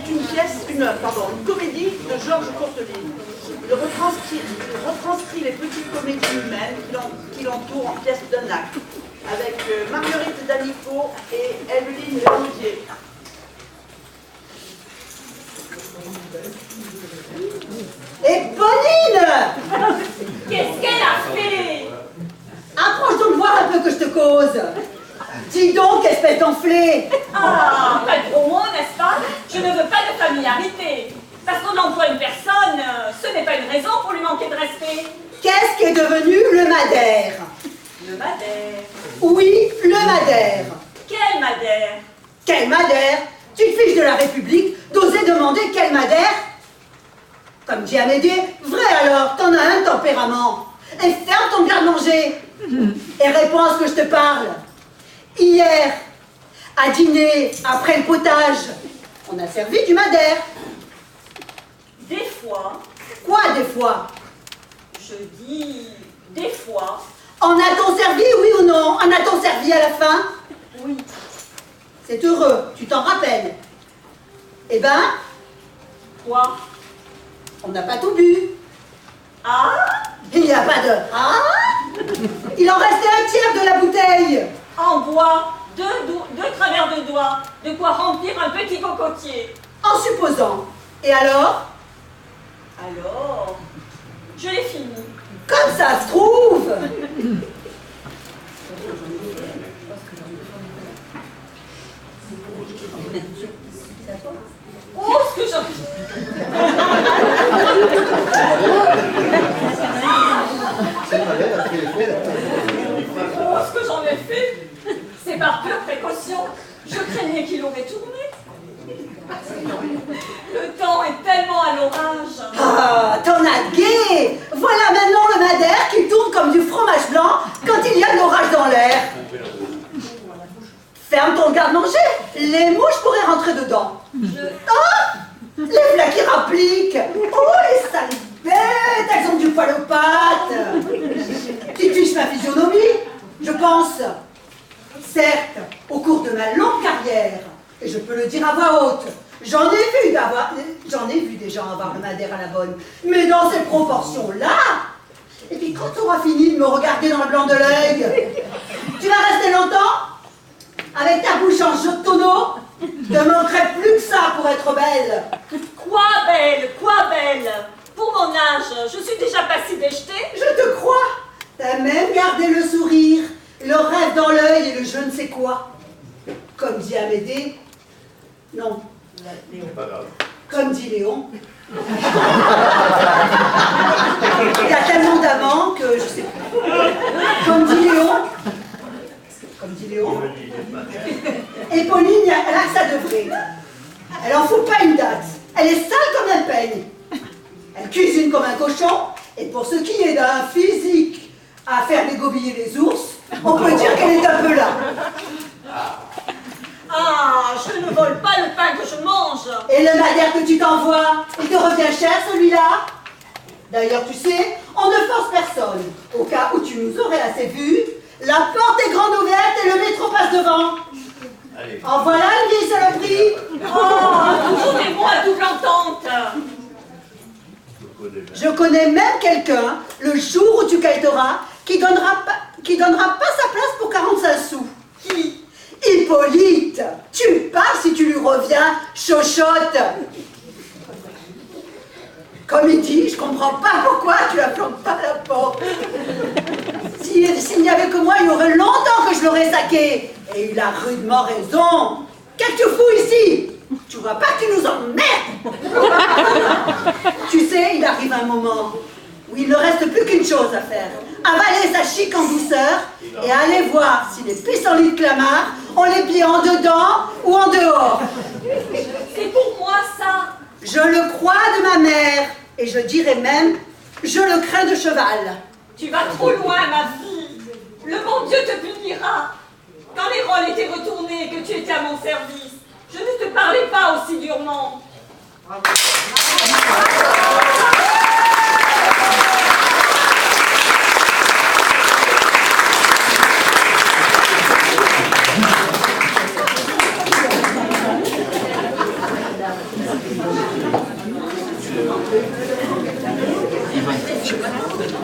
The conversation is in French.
est une comédie de Georges Courteline. Il retranscrit les petites comédies humaines qui l'entourent en pièces d'un acte, avec Marguerite Danico et Evelyne Léondier. Et Pauline! Qu'est-ce qu'elle a fait? Approche donc voir un peu que je te cause. Dis donc, espèce d'enflée. Ah, pas de gros mots, n'est-ce pas? Je ne veux pas de familiarité. Parce qu'on emploie une personne, ce n'est pas une raison pour lui manquer de respect. Qu'est-ce qui est devenu le Madère? Le Madère. Oui, le Madère. Quel Madère? Quel Madère? Tu te fiches de la République d'oser demander quel Madère? Comme dit Amédée, vrai alors, t'en as un tempérament. Et ferme ton garde-manger. Et réponds à ce que je te parle. Hier, à dîner, après le potage, on a servi du Madère. Des fois. Quoi des fois? Je dis des fois. En a-t-on servi, oui ou non? En a-t-on servi à la fin? Oui. C'est heureux, tu t'en rappelles. Eh ben, Quoi? on n'a pas tout bu. Ah? Il n'y a pas de... Ah? Il en restait un tiers de la bouteille. En bois, deux travers de doigts, de quoi remplir un petit cocotier. En supposant. Et alors? Alors, je l'ai fini. Comme ça se trouve. Oh, ce que j'en... Oh, ce que j'en ai fait, c'est par pure précaution. Je craignais qu'il aurait tourné. Le temps est tellement à l'orage. Ah, t'en as gai. Voilà maintenant le Madère qui tourne comme du fromage blanc quand il y a de l'orage dans l'air. Ferme ton garde-manger. Les mouches pourraient rentrer dedans. Ah! Les plats qui rappliquent. Oh, les sales bêtes, elles ont du poil aux pattes. Tu fiches ma physionomie, je pense. Certes, au cours de ma longue carrière, et je peux le dire à voix haute, j'en ai vu des gens avoir le Madère à la bonne, mais dans ces proportions-là. Et puis quand tu auras fini de me regarder dans le blanc de l'œil, tu vas rester longtemps? Avec ta bouche en jeu de tonneau, ne manquerait plus que ça pour être belle. Quoi belle? Quoi belle? Pour mon âge, je suis déjà pas si déjetée. Je te crois. T'as même gardé le sourire, le rêve dans l'œil et le je ne sais quoi. Comme dit Amédée. Non. Comme dit Léon. Il y a tellement d'amants que je sais pas. Comme dit Léon. Comme dit Léon. Et Pauline, elle a que ça de vrai. Elle en fout pas une date. Elle est sale comme un peigne. Elle cuisine comme un cochon. Et pour ce qui est d'un physique à faire dégobiller les ours, on peut dire qu'elle est un peu là. Ah, je ne vole pas le pain que je mange. Et le Madère que tu t'envoies, il te revient cher celui-là? D'ailleurs, tu sais, on ne force personne. Au cas où tu nous aurais assez vus, la porte est grande ouverte et le métro passe devant. Allez. En voilà une vieille saloperie. Oh, toujours des mots à double entente. Je connais même quelqu'un, le jour où tu quêteras, qui donnera pas sa place pour 45 sous. Qui? Hippolyte, tu pars si tu lui reviens, chochotte. Comme il dit, je comprends pas pourquoi tu la plantes pas la porte. S'il n'y avait que moi, il y aurait longtemps que je l'aurais saqué. Et il a rudement raison. Qu'est-ce que tu fous ici? Tu vois pas que tu nous emmerdes? Tu sais, il arrive un moment où il ne reste plus qu'une chose à faire. Avaler sa chic en douceur et aller voir si les pissenlits de Clamart ont les pieds en dedans ou en dehors. C'est pour moi ça. Je le crois de ma mère et je dirais même, je le crains de cheval. Tu vas trop loin, ma fille. Le bon Dieu te punira. Quand les rôles étaient retournés et que tu étais à mon service, je ne te parlais pas aussi durement. Oui.